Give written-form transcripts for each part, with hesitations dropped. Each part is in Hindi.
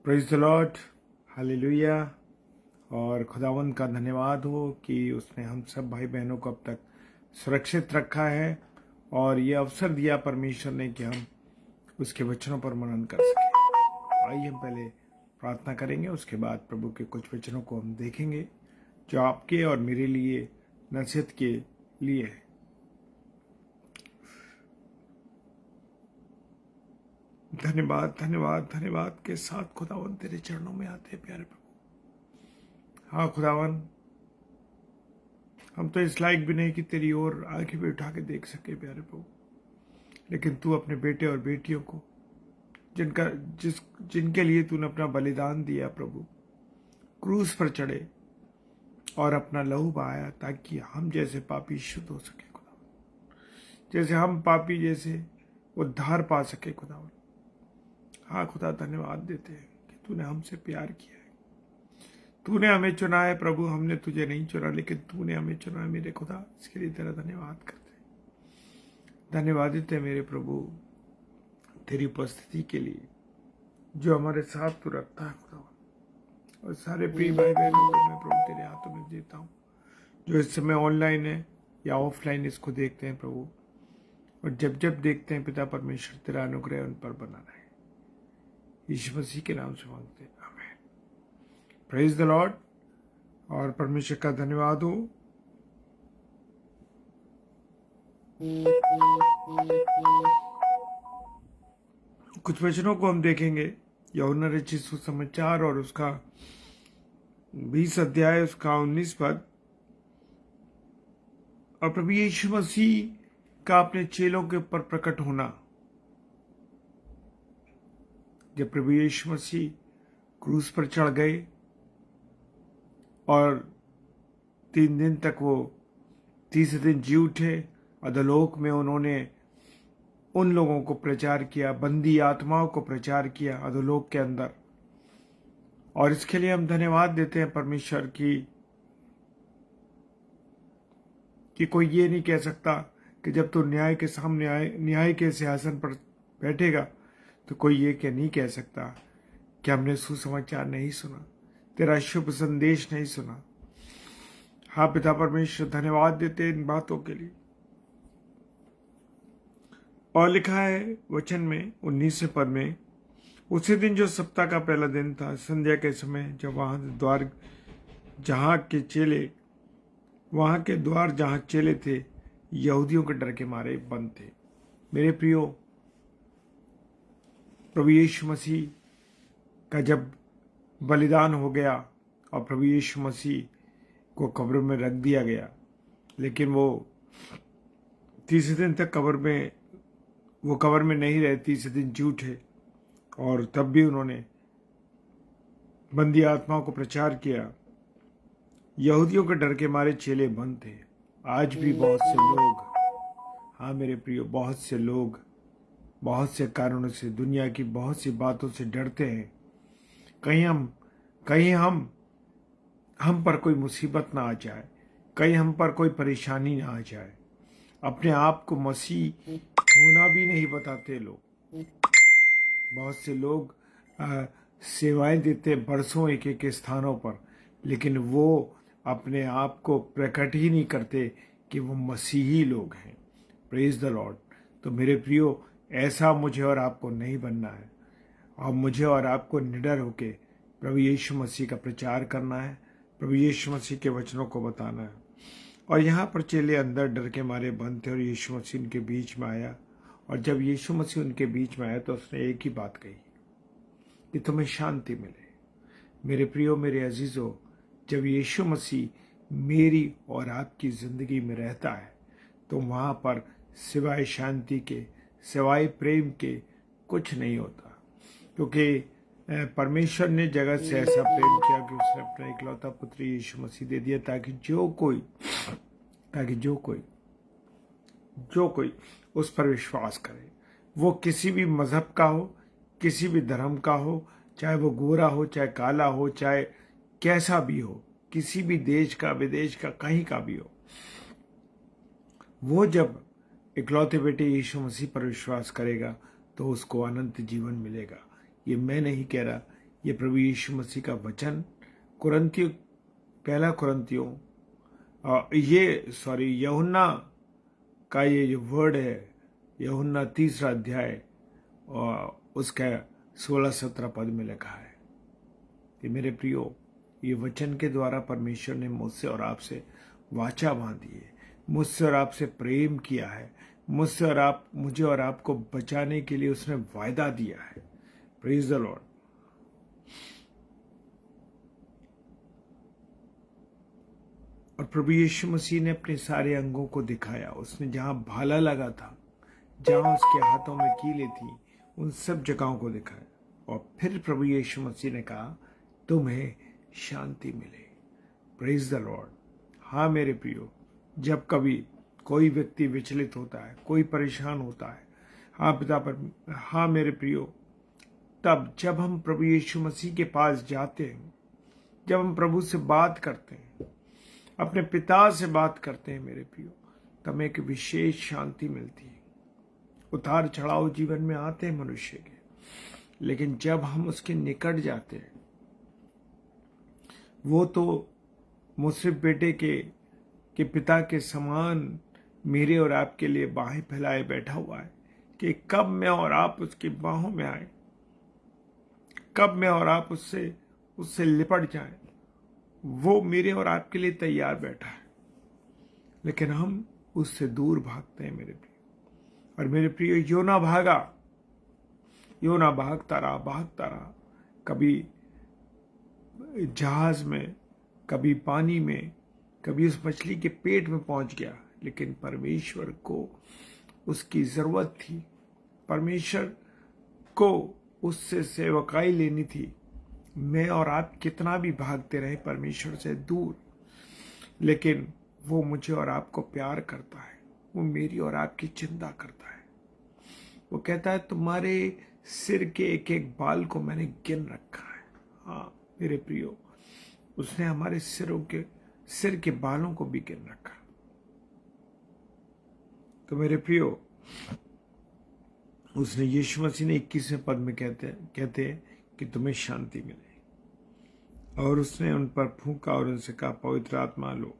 Praise the Lord, hallelujah. और खुदावंद का धन्यवाद हो कि उसने हम सब भाई बहनों को अब तक सुरक्षित रखा है और ये अवसर दिया परमेश्वर ने कि हम उसके वचनों पर मनन कर सकें। आइए हम पहले प्रार्थना करेंगे, उसके बाद प्रभु के कुछ वचनों को हम देखेंगे जो आपके और मेरे लिए नसीहत के लिए है। धन्यवाद धन्यवाद धन्यवाद के साथ खुदावन तेरे चरणों में आते हैं प्यारे प्रभु। हाँ खुदावन, हम तो इस लायक भी नहीं कि तेरी ओर आंखें भी उठा के देख सके प्यारे प्रभु, लेकिन तू अपने बेटे और बेटियों को जिनके लिए तूने अपना बलिदान दिया प्रभु, क्रूस पर चढ़े और अपना लहू बहाया ताकि हम जैसे पापी शुद्ध हो सके खुदावन, जैसे हम पापी जैसे उद्धार पा सके खुदावन। हाँ खुदा, धन्यवाद देते हैं कि तूने हमसे प्यार किया है, तूने हमें चुना है प्रभु। हमने तुझे नहीं चुना, लेकिन तूने हमें चुना है मेरे खुदा। इसके लिए तेरा धन्यवाद करते हैं। धन्यवादित है मेरे प्रभु तेरी उपस्थिति के लिए जो हमारे साथ तू रखता है खुदा। और सारे प्रिय भाई बहनों को मैं प्रभु तेरे हाथों में देता हूँ जो इस समय ऑनलाइन है या ऑफलाइन इसको देखते हैं प्रभु, और जब जब देखते हैं पिता परमेश्वर तेरा अनुग्रह उन पर बना रहे। यीशु मसीह के नाम से मांगते हैं, आमीन। Praise the Lord. और परमेश्वर का धन्यवाद हो। कुछ वचनों को हम देखेंगे, यूहन्ना रचित सुसमाचार और उसका 20 अध्याय उसका 19 पद। और प्रभु यीशु मसीह का अपने चेलों के ऊपर प्रकट होना। जब प्रभु यीशु मसीह क्रूस पर चढ़ गए और 3 दिन तक वो तीसरे दिन जी उठे, अधोलोक में उन्होंने उन लोगों को प्रचार किया, बंदी आत्माओं को प्रचार किया अधोलोक के अंदर। और इसके लिए हम धन्यवाद देते हैं परमेश्वर कि कोई ये नहीं कह सकता कि जब तू न्याय के सामने न्याय के सिंहासन पर बैठेगा तो कोई ये क्या नहीं कह सकता कि हमने सुसमाचार नहीं सुना, तेरा शुभ संदेश नहीं सुना। हाँ पिता परमेश्वर, धन्यवाद देते हैं इन बातों के लिए। और लिखा है वचन में 19वें पद में, उसी दिन जो सप्ताह का पहला दिन था, संध्या के समय, जब वहां के द्वार जहां चेले थे यहूदियों के डर के मारे बंद थे। मेरे प्रियो, प्रभु यीशु मसीह का जब बलिदान हो गया और प्रभु यीशु मसीह को कब्र में रख दिया गया, लेकिन वो तीसरे दिन तक कब्र में नहीं रहे, तीसरे दिन जी उठे। और तब भी उन्होंने बंदी आत्माओं को प्रचार किया। यहूदियों के डर के मारे चेले बंद थे। आज भी बहुत से लोग, हाँ मेरे प्रियो, बहुत से लोग बहुत से कारणों से, दुनिया की बहुत सी बातों से डरते हैं। कहीं हम पर कोई मुसीबत ना आ जाए, कहीं हम पर कोई परेशानी ना आ जाए। अपने आप को मसीह होना भी नहीं बताते लोग। बहुत से लोग सेवाएं देते बरसों एक एक स्थानों पर, लेकिन वो अपने आप को प्रकट ही नहीं करते कि वो मसीही लोग हैं। Praise the Lord. तो मेरे प्रियो, ऐसा मुझे और आपको नहीं बनना है। और मुझे और आपको निडर होके प्रभु यीशु मसीह का प्रचार करना है, प्रभु यीशु मसीह के वचनों को बताना है। और यहाँ पर चेले अंदर डर के मारे बंद थे और यीशु मसीह उनके बीच में आया। और जब यीशु मसीह उनके बीच में आया तो उसने एक ही बात कही कि तुम्हें शांति मिले। मेरे प्रियो, मेरे अजीजों, जब यीशु मसीह मेरी और आपकी जिंदगी में रहता है तो वहाँ पर सिवाय शांति के, सिवाय प्रेम के कुछ नहीं होता। क्योंकि परमेश्वर ने जगत से ऐसा प्रेम किया कि उसने अपना इकलौता पुत्र यीशु मसीह दे दिया ताकि जो कोई उस पर विश्वास करे, वो किसी भी मजहब का हो, किसी भी धर्म का हो, चाहे वो गोरा हो, चाहे काला हो, चाहे कैसा भी हो, किसी भी देश का, विदेश का, कहीं का भी हो, वो जब इकलौते बेटे यीशु मसीह पर विश्वास करेगा तो उसको अनंत जीवन मिलेगा। ये मैं नहीं कह रहा, ये प्रभु यीशु मसीह का वचन कुरंतियों, पहला कुरंतियों, यूहन्ना का ये जो वर्ड है, यूहन्ना 3 अध्याय और उसका 16-17 पद में लिखा है कि मेरे प्रियो, ये वचन के द्वारा परमेश्वर ने मुझसे और आपसे वाचा बांधी है, मुझसे और आपसे प्रेम किया है, मुझे और आपको बचाने के लिए उसने वायदा दिया है। Praise the Lord. और प्रभु यीशु मसीह ने अपने सारे अंगों को दिखाया। उसने जहां भाला लगा था, जहां उसके हाथों में कीलें थी, उन सब जगहों को दिखाया। और फिर प्रभु यीशु मसीह ने कहा, तुम्हें शांति मिले। Praise the Lord. हाँ मेरे प्रियो, जब कभी कोई व्यक्ति विचलित होता है, कोई परेशान होता है, हाँ मेरे प्रियो, तब जब हम प्रभु यीशु मसीह के पास जाते हैं, जब हम प्रभु से बात करते हैं, अपने पिता से बात करते हैं मेरे प्रियो, तब एक विशेष शांति मिलती है। उतार चढ़ाव जीवन में आते हैं मनुष्य के, लेकिन जब हम उसके निकट जाते हैं, वो तो मुझसे बेटे के पिता के समान मेरे और आपके लिए बाहें फैलाए बैठा हुआ है कि कब मैं और आप उसकी बाहों में आए, कब मैं और आप उससे लिपट जाएं। वो मेरे और आपके लिए तैयार बैठा है, लेकिन हम उससे दूर भागते हैं मेरे प्रिय। और मेरे प्रिय, योना भागता रहा, कभी जहाज में, कभी पानी में, कभी उस मछली के पेट में पहुंच गया, लेकिन परमेश्वर को उसकी जरूरत थी। परमेश्वर को उससे सेवकाई लेनी थी। मैं और आप कितना भी भागते रहे परमेश्वर से दूर, लेकिन वो मुझे और आपको प्यार करता है। वो मेरी और आपकी चिंता करता है। वो कहता है, तुम्हारे सिर के एक एक बाल को मैंने गिन रखा है। हाँ मेरे प्रियो, उसने हमारे सिर के बालों को भी गिन रखा। तो मेरे प्रियो, उसने, यीशु मसीह ने 21वें पद में कहते हैं कि तुम्हें शांति मिले। और उसने उन पर फूंका और उनसे कहा, पवित्र आत्मा लो।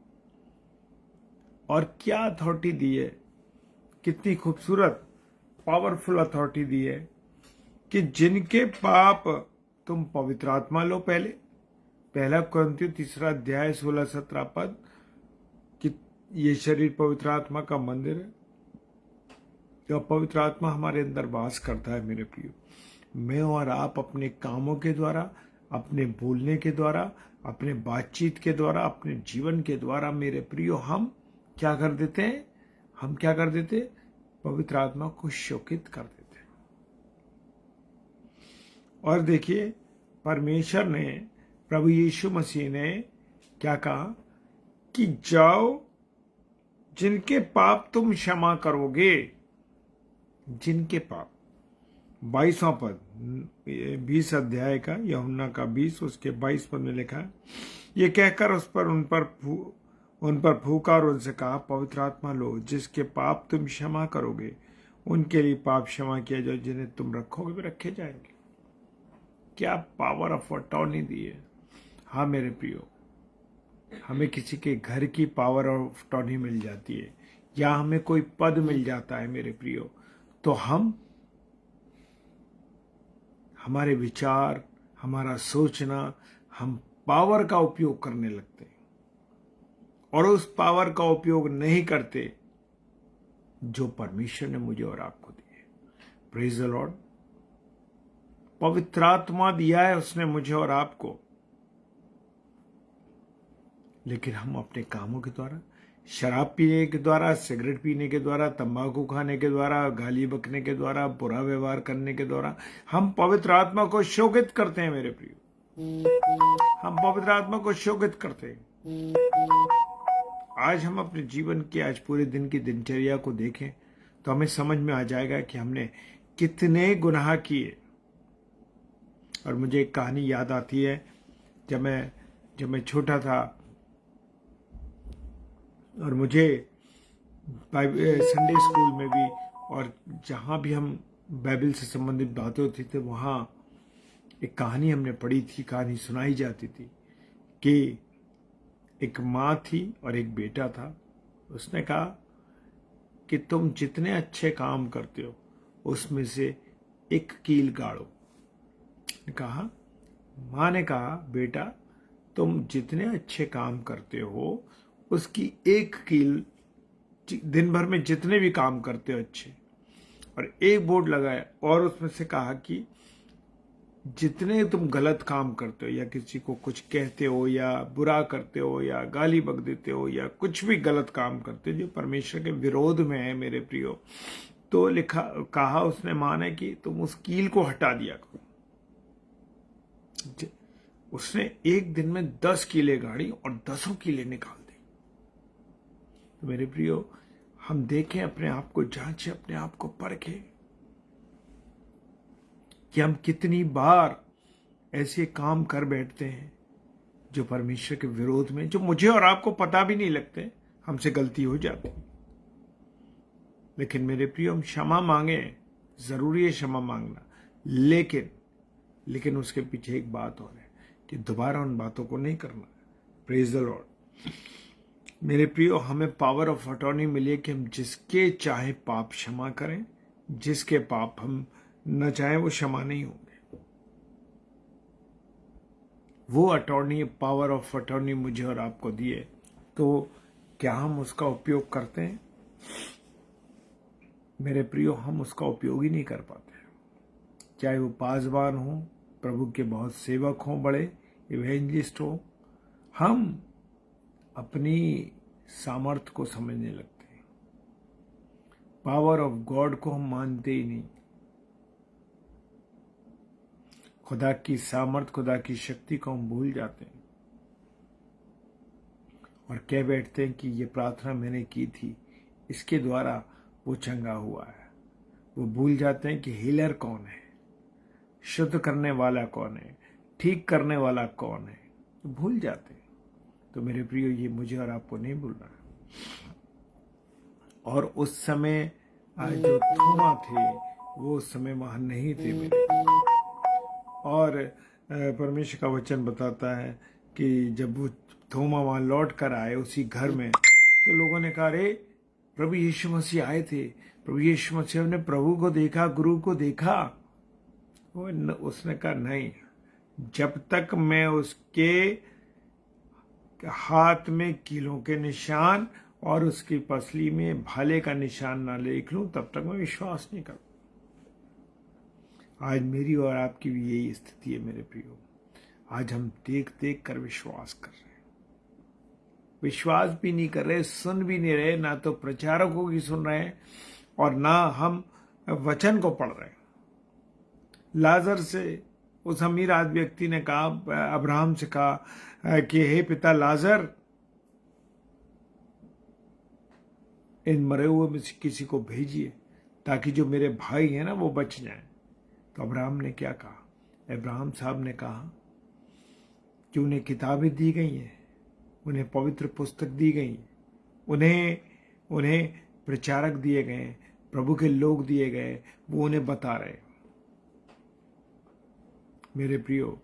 और क्या अथॉरिटी दी है, कितनी खूबसूरत पावरफुल अथॉरिटी दी है कि जिनके पाप, तुम पवित्र आत्मा लो। पहला कुरिन्थियों 3 अध्याय 16-17 पद कि ये शरीर पवित्र आत्मा का मंदिर है। जो पवित्र आत्मा हमारे अंदर वास करता है मेरे प्रियो। मैं और आप अपने कामों के द्वारा, अपने बोलने के द्वारा, अपने बातचीत के द्वारा, अपने जीवन के द्वारा मेरे प्रियो, हम क्या कर देते हैं? पवित्र आत्मा को शोकित कर देते हैं। और देखिए, परमेश्वर ने, प्रभु यीशु मसीह ने क्या कहा कि जाओ, जिनके पाप तुम क्षमा करोगे, जिनके पाप। 22वां पद 20 अध्याय का, यूहन्ना का 20 उसके 22 पद में लिखा है, ये कहकर उन पर फूंका और उनसे कहा, पवित्र आत्मा लो। जिसके पाप तुम क्षमा करोगे, उनके लिए पाप क्षमा किया जाए, जिन्हें तुम रखोगे भी रखे जाएंगे। क्या पावर ऑफ अटॉर्नी दी है। हाँ मेरे प्रियो, हमें किसी के घर की पावर ऑफ अटॉर्नी मिल जाती है, या हमें कोई पद मिल जाता है मेरे प्रियो, तो हमारे विचार, हमारा सोचना, हम पावर का उपयोग करने लगते हैं, और उस पावर का उपयोग नहीं करते जो परमेश्वर ने मुझे और आपको दी है। Praise the Lord. पवित्र आत्मा दिया है उसने मुझे और आपको, लेकिन हम अपने कामों के द्वारा, शराब पीने के द्वारा, सिगरेट पीने के द्वारा, तंबाकू खाने के द्वारा, गाली बकने के द्वारा, बुरा व्यवहार करने के द्वारा हम पवित्र आत्मा को शोकित करते हैं मेरे प्रियो। हम पवित्र आत्मा को शोकित करते हैं। आज हम अपने जीवन की, आज पूरे दिन की दिनचर्या को देखें तो हमें समझ में आ जाएगा कि हमने कितने गुनाह किए। और मुझे एक कहानी याद आती है, जब मैं छोटा था और मुझे संडे स्कूल में भी, और जहाँ भी हम बाइबल से संबंधित बातें होती थी, वहाँ एक कहानी हमने पढ़ी थी, कहानी सुनाई जाती थी कि एक माँ थी और एक बेटा था। उसने कहा कि तुम जितने अच्छे काम करते हो उसमें से एक कील गाड़ो। कहा, माँ ने कहा, बेटा तुम जितने अच्छे काम करते हो उसकी एक कील, दिन भर में जितने भी काम करते हो अच्छे, और एक बोर्ड लगाया और उसमें से कहा कि जितने तुम गलत काम करते हो या किसी को कुछ कहते हो या बुरा करते हो या गाली बक देते हो या कुछ भी गलत काम करते हो जो परमेश्वर के विरोध में है मेरे प्रियो, तो लिखा कहा उसने माँ ने कि तुम उस कील को हटा दिया करो। उसने एक दिन में 10 कीले गाड़ी और 10 कीले निकाल दी। तो मेरे प्रियो, हम देखें, अपने आप को जांचें, अपने आप को परखें कि हम कितनी बार ऐसे काम कर बैठते हैं जो परमेश्वर के विरोध में, जो मुझे और आपको पता भी नहीं लगते, हमसे गलती हो जाती। लेकिन मेरे प्रियो, हम क्षमा मांगे, जरूरी है क्षमा मांगना, लेकिन उसके पीछे एक बात और है कि दोबारा उन बातों को नहीं करना। Praise the Lord. मेरे प्रियो, हमें पावर ऑफ अटॉर्नी मिली है कि हम जिसके चाहे पाप क्षमा करें, जिसके पाप हम न चाहे वो क्षमा नहीं होंगे। वो अटॉर्नी, पावर ऑफ अटॉर्नी मुझे और आपको दिए, तो क्या हम उसका उपयोग करते हैं? मेरे प्रियो, हम उसका उपयोग ही नहीं कर पाते। चाहे वो पासवान हो, प्रभु के बहुत सेवक हों, बड़े इवेंजलिस्ट हो, हम अपनी सामर्थ को समझने लगते हैं। पावर ऑफ गॉड को हम मानते ही नहीं। खुदा की सामर्थ, खुदा की शक्ति को हम भूल जाते हैं और कह बैठते हैं कि ये प्रार्थना मैंने की थी, इसके द्वारा वो चंगा हुआ है। वो भूल जाते हैं कि हीलर कौन है, शुद्ध करने वाला कौन है, ठीक करने वाला कौन है, तो भूल जाते हैं। तो मेरे प्रियो, ये मुझे और आपको नहीं भूलना है। और उस समय जो थोमा थे वो उस समय वहां नहीं थे मेरे। और परमेश्वर का वचन बताता है कि जब वो थोमा वहां लौट कर आए उसी घर में, तो लोगों ने कहा, अरे प्रभु यीशु मसीह आए थे, प्रभु यीशु मसीह ने प्रभु को देखा, गुरु को देखा। उसने कहा, नहीं, जब तक मैं उसके हाथ में कीलों के निशान और उसकी पसली में भाले का निशान ना देख लूं, तब तक मैं विश्वास नहीं करूं। आज मेरी और आपकी भी यही स्थिति है मेरे प्रियो। आज हम देख देख कर विश्वास कर रहे हैं, विश्वास भी नहीं कर रहे, सुन भी नहीं रहे, ना तो प्रचारकों की सुन रहे हैं और ना हम वचन को पढ़ रहे हैं। लाजर से उस अमीर आदमी व्यक्ति ने कहा, अब्राहम से कहा कि हे पिता लाजर, इन मरे हुए में से किसी को भेजिए ताकि जो मेरे भाई हैं ना वो बच जाएं। तो अब्राहम ने क्या कहा? अब्राहम साहब ने कहा कि उन्हें किताबें दी गई हैं, उन्हें पवित्र पुस्तक दी गई, उन्हें प्रचारक दिए गए, प्रभु के लोग दिए गए, वो उन्हें बता रहे। मेरे प्रियो,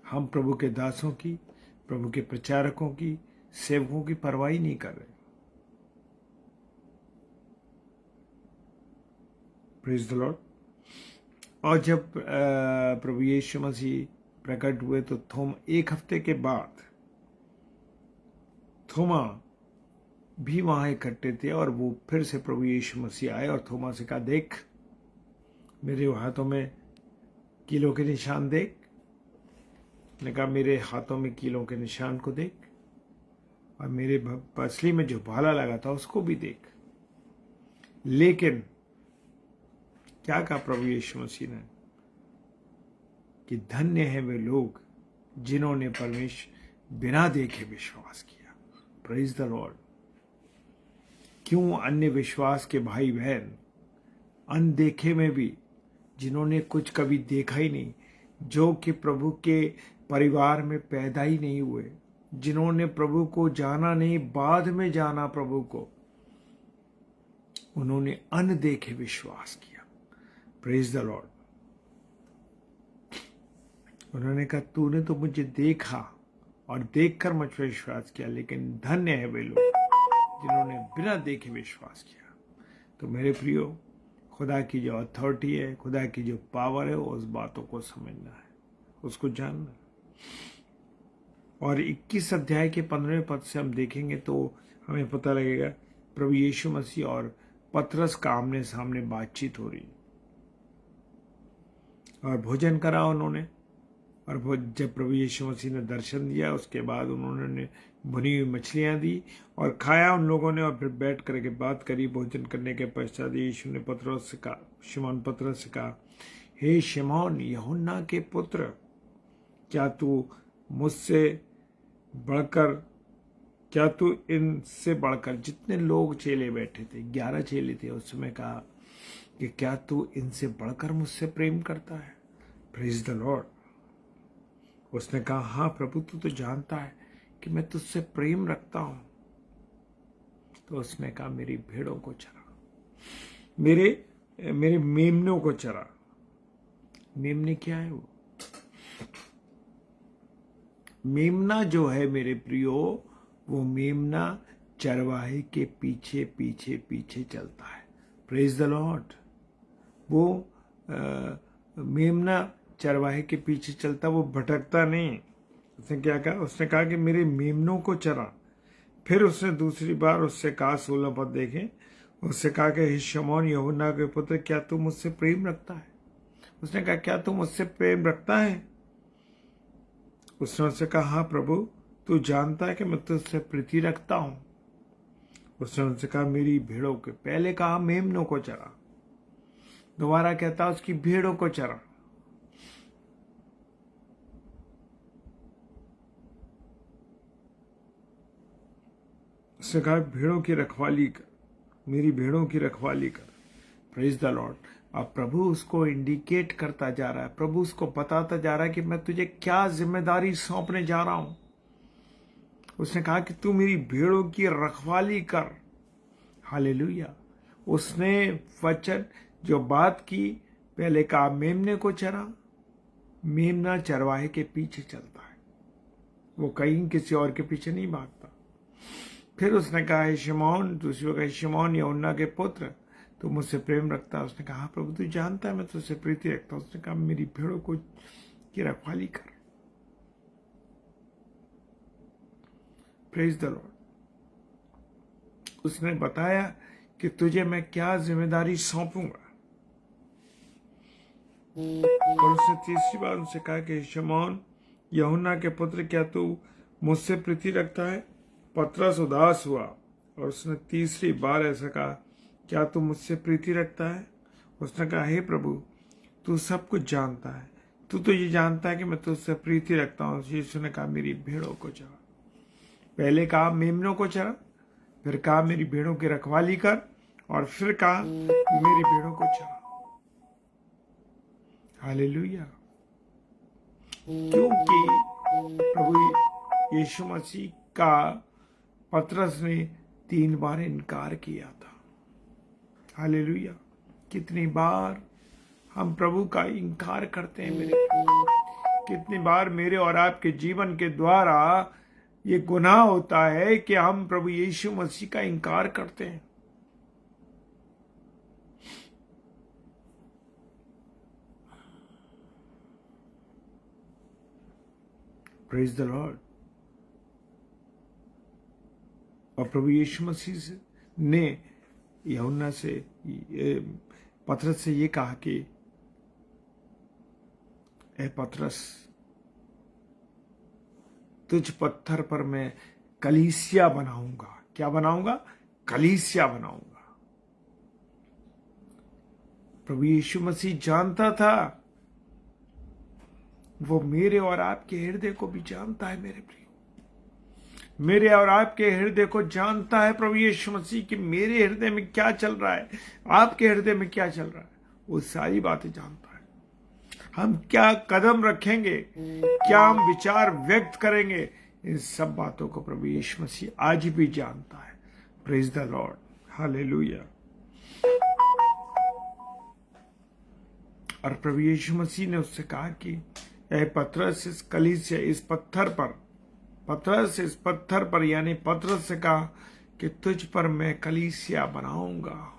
हम प्रभु के दासों की, प्रभु के प्रचारकों की, सेवकों की परवाह नहीं कर रहे। Praise the Lord. और जब प्रभु यीशु मसीह प्रकट हुए तो एक हफ्ते के बाद थोमा भी वहां इकट्ठे थे और वो फिर से प्रभु यीशु मसीह आए और थोमा से कहा, देख मेरे हाथों में कीलों के निशान देख। ने कहा, मेरे हाथों में कीलों के निशान को देख और मेरे पसली में जो भाला लगा था उसको भी देख। लेकिन क्या कहा प्रभु यीशु मसीह ने कि धन्य है वे लोग जिन्होंने परमेश्वर बिना देखे विश्वास किया। Praise the Lord. क्यों अन्य विश्वास के भाई बहन अनदेखे में भी, जिन्होंने कुछ कभी देखा ही नहीं, जो कि प्रभु के परिवार में पैदा ही नहीं हुए, जिन्होंने प्रभु को जाना नहीं, बाद में जाना प्रभु को, उन्होंने अनदेखे विश्वास किया। Praise the Lord. उन्होंने कहा तूने तो मुझे देखा और देखकर मुझ पर विश्वास किया, लेकिन धन्य है वे लोग जिन्होंने बिना देखे विश्वास किया। तो मेरे प्रियो, खुदा की जो अथॉरिटी है, खुदा की जो पावर है, उस बातों को समझना है, उसको जानना है। और 21 अध्याय के 15वें पद से हम देखेंगे तो हमें पता लगेगा प्रभु यीशु मसीह और पतरस का आमने सामने बातचीत हो रही, और भोजन करा उन्होंने। और जब प्रभु यीशु मसीह ने दर्शन दिया, उसके बाद उन्होंने भुनी हुई मछलियां दी और खाया उन लोगों ने, और फिर बैठ करके बात करी। भोजन करने के पश्चात यीशु ने पतरस से कहा, शिमोन पतरस से कहा, हे शिमोन यूहन्ना के पुत्र, क्या तू इनसे बढ़कर, जितने लोग चेले बैठे थे, 11 चेले थे, उसमें कहा कि क्या तू इनसे बढ़कर मुझसे प्रेम करता है? Praise the Lord. उसने कहा, हाँ प्रभु, तू तो जानता है कि मैं तुझसे प्रेम रखता हूं। तो उसने कहा, मेरी भेड़ों को चरा, मेरे मेमनों को चरा। मेमने क्या है? वो मेमना जो है मेरे प्रियो, वो मेमना चरवाहे के पीछे पीछे पीछे चलता है। Praise the Lord. वो मेमना चरवाहे के पीछे चलता, वो भटकता नहीं। उसने क्या कहा? उसने कहा कि मेरे मेमनों को चरा। फिर उसने दूसरी बार उससे कहा, 16 पद देखें, उससे कहा कि हे शमौन यूहन्ना के पुत्र, क्या तू मुझसे प्रेम रखता है? उसने कहा, क्या तू मुझसे प्रेम रखता है? उसने उससे कहा, हाँ प्रभु, तू जानता है कि मैं तुझसे प्रीति रखता हूं। उसने उनसे कहा, मेरी भेड़ों के, पहले कहा मेमनों को चरा, दोबारा कहता उसकी भेड़ों को चरा। उसने कहा, भेड़ों की रखवाली कर, मेरी भेड़ों की रखवाली कर। Praise the Lord. अब प्रभु उसको इंडिकेट करता जा रहा है, प्रभु उसको बताता जा रहा है कि मैं तुझे क्या जिम्मेदारी सौंपने जा रहा हूं। उसने कहा कि तू मेरी भेड़ों की रखवाली कर। हालेलुया। उसने वचन जो बात की, पहले कहा मेमने को चरा। मेमना चरवाहे के पीछे चलता है, वो कहीं किसी और के पीछे नहीं भागता। फिर उसने कहा, है शिमोन, दूसरी बार शिमोन यूहन्ना के पुत्र, तू मुझसे प्रेम रखता है? उसने कहा, प्रभु तू जानता है मैं तुझसे प्रीति रखता हूं। उसने कहा, मेरी भेड़ों को की रखवाली कर। Praise the Lord. उसने बताया कि तुझे मैं क्या जिम्मेदारी सौंपूंगा। और उसने तीसरी बार उनसे कहा कि शिमोन यूहन्ना के पुत्र, क्या तू मुझसे प्रीति रखता है? पतरस उदास हुआ और उसने तीसरी बार ऐसा कहा, क्या तू मुझसे प्रीति रखता है? उसने कहा, हे प्रभु, तू सब कुछ जानता है, तू तो ये जानता है कि मैं तुझसे प्रीति रखता हूं। यीशु ने कहा, मेरी भेड़ों को चरा। पहले कहा मेमनों को चरा, फिर कहा मेरी भेड़ों की रखवाली कर, और फिर कहा मेरी भेड़ों को चरा। हालेलुया। क्योंकि प्रभु यीशु मसीह का पतरस ने 3 बार इनकार किया था। हालेलुया। कितनी बार हम प्रभु का इनकार करते हैं मेरे। कितनी बार मेरे और आपके जीवन के द्वारा ये गुनाह होता है कि हम प्रभु यीशु मसीह का इनकार करते हैं। Praise the Lord. और प्रभु यीशु मसीह ने यूहन्ना से, पतरस से ये कहा कि ए पतरस, तुझ पत्थर पर मैं कलीसिया बनाऊंगा। क्या बनाऊंगा? कलीसिया बनाऊंगा। प्रभु यीशु मसीह जानता था, वो मेरे और आपके हृदय को भी जानता है मेरे प्रिय। मेरे और आपके हृदय को जानता है प्रभु यीशु मसीह कि मेरे हृदय में क्या चल रहा है, आपके हृदय में क्या चल रहा है, वो सारी बातें जानता है। हम क्या कदम रखेंगे, क्या हम विचार व्यक्त करेंगे, इन सब बातों को प्रभु यीशु मसीह आज भी जानता है। Praise the Lord. हालेलुया। और प्रभु यीशु मसीह ने उससे कहा कि ऐ पतरस, इस कलीसिया, इस पत्थर पर, यानी पतरस से कहा कि तुझ पर मैं कलीसिया बनाऊंगा।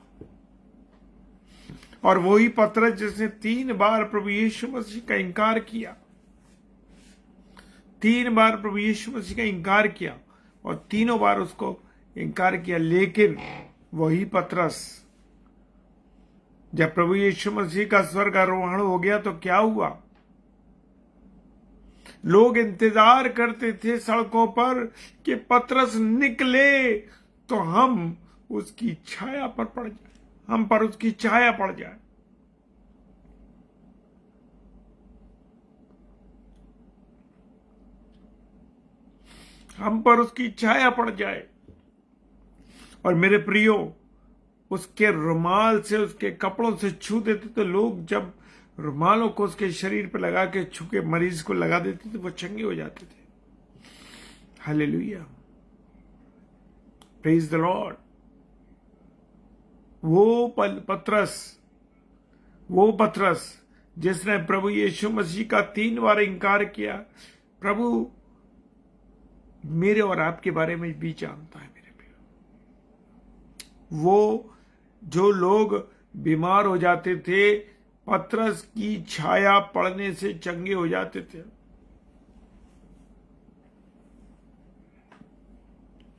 और वही पतरस जिसने 3 बार प्रभु यीशु मसीह का इनकार किया, 3 बार प्रभु यीशु मसीह का इनकार किया और तीनों बार उसको इनकार किया, लेकिन वही पतरस जब प्रभु यीशु मसीह का स्वर्गारोहण हो गया तो क्या हुआ? लोग इंतजार करते थे सड़कों पर कि पतरस निकले तो हम उसकी छाया पर पड़ जाए, हम पर उसकी छाया पड़ जाए। हम पर उसकी छाया पड़ जाए। और मेरे प्रियो, उसके रुमाल से, उसके कपड़ों से छू देते तो लोग जब रुमालों को उसके शरीर पर लगा के छू के मरीज को लगा देते थे वो चंगे हो जाते थे। Hallelujah, praise the Lord. वो पतरस जिसने प्रभु यीशु मसीह का 3 बार इंकार किया, प्रभु मेरे और आपके बारे में भी जानता है मेरे प्रिय। वो जो लोग बीमार हो जाते थे, पतरस की छाया पड़ने से चंगे हो जाते थे।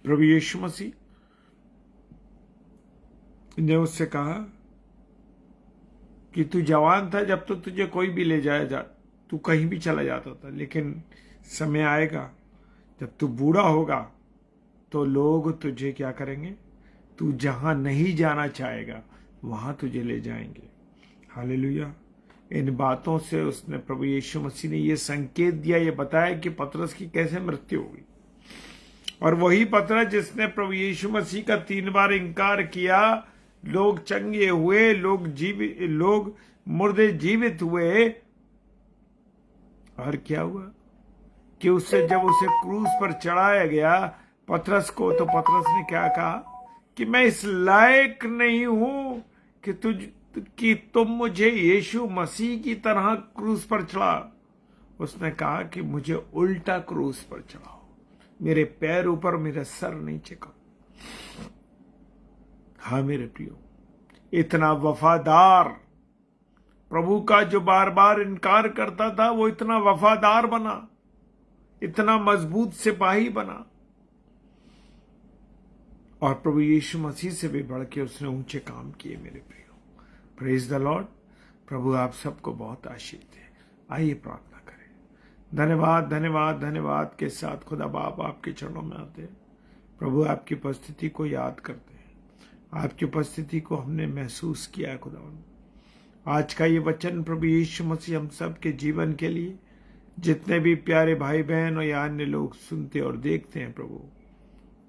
प्रभु यीशु मसीह ने उससे कहा कि तू जवान था जब तो तुझे कोई भी ले जाया तू कहीं भी चला जाता था, लेकिन समय आएगा जब तू बूढ़ा होगा तो लोग तुझे क्या करेंगे? तू जहां नहीं जाना चाहेगा वहां तुझे ले जाएंगे। हालेलुया। इन बातों से उसने, प्रभु यीशु मसीह ने यह संकेत दिया, यह बताया कि पतरस की कैसे मृत्यु होगी। और वही पतरस जिसने प्रभु यीशु मसीह का 3 बार इंकार किया, लोग चंगे हुए, लोग मुर्दे जीवित हुए। और क्या हुआ कि जब उसे क्रूस पर चढ़ाया गया पतरस को, तो पतरस ने क्या कहा कि मैं इस लायक नहीं हूं कि तुम मुझे यीशु मसीह की तरह क्रूस पर चढ़ा। उसने कहा कि मुझे उल्टा क्रूस पर चढ़ाओ, मेरे पैर ऊपर, मेरा सर नीचे करो। हाँ मेरे प्रियो, इतना वफादार प्रभु का जो बार बार इनकार करता था, वो इतना वफादार बना, इतना मजबूत सिपाही बना। और प्रभु यीशु मसीह से भी बढ़ के उसने ऊंचे काम किए मेरे प्रियो। Praise the Lord. प्रभु आप सबको बहुत आशीष दे। आइए प्रार्थना करें। धन्यवाद धन्यवाद धन्यवाद के साथ खुदा बाप आपके चरणों में आते हैं। प्रभु आपकी उपस्थिति को याद करते हैं। आपकी उपस्थिति को हमने महसूस किया है खुदा। आज का ये वचन प्रभु यीशु मसीह हम सब के जीवन के लिए, जितने भी प्यारे भाई बहन और या अन्य लोग सुनते और देखते हैं, प्रभु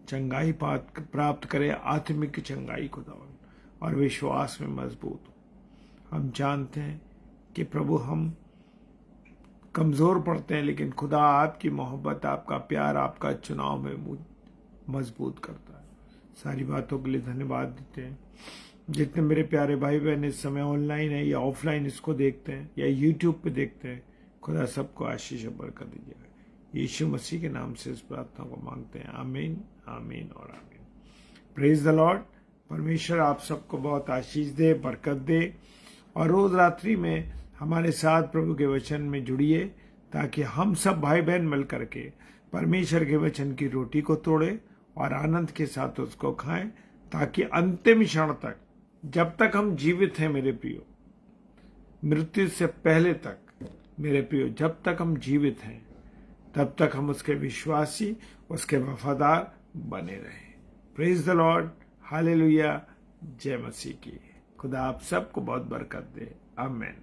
चंगाई प्राप्त करें, आत्मिक चंगाई खुदावन, और विश्वास में मजबूत हो। हम जानते हैं कि प्रभु हम कमजोर पड़ते हैं, लेकिन खुदा आपकी मोहब्बत, आपका प्यार, आपका चुनाव में मजबूत करता है। सारी बातों के लिए धन्यवाद देते हैं। जितने मेरे प्यारे भाई बहन इस समय ऑनलाइन है या ऑफलाइन इसको देखते हैं या यूट्यूब पे देखते हैं, खुदा सबको आशीष और बरकत दीजिएगा। यीशु मसीह के नाम से इस प्रार्थना को मांगते हैं। आमीन, आमीन और आमीन। Praise the Lord. परमेश्वर आप सबको बहुत आशीष दे, बरकत दे। और रोज रात्रि में हमारे साथ प्रभु के वचन में जुड़िए, ताकि हम सब भाई बहन मिल करके परमेश्वर के वचन की रोटी को तोड़े और आनंद के साथ उसको खाएं, ताकि अंतिम क्षण तक, जब तक हम जीवित हैं मेरे प्रियो, मृत्यु से पहले तक मेरे प्रियो, जब तक हम जीवित हैं तब तक हम उसके विश्वासी, उसके वफादार बने रहें। Praise the Lord. हालेलुया। जय मसीह की। खुदा आप सबको बहुत बरकत दे। आमीन।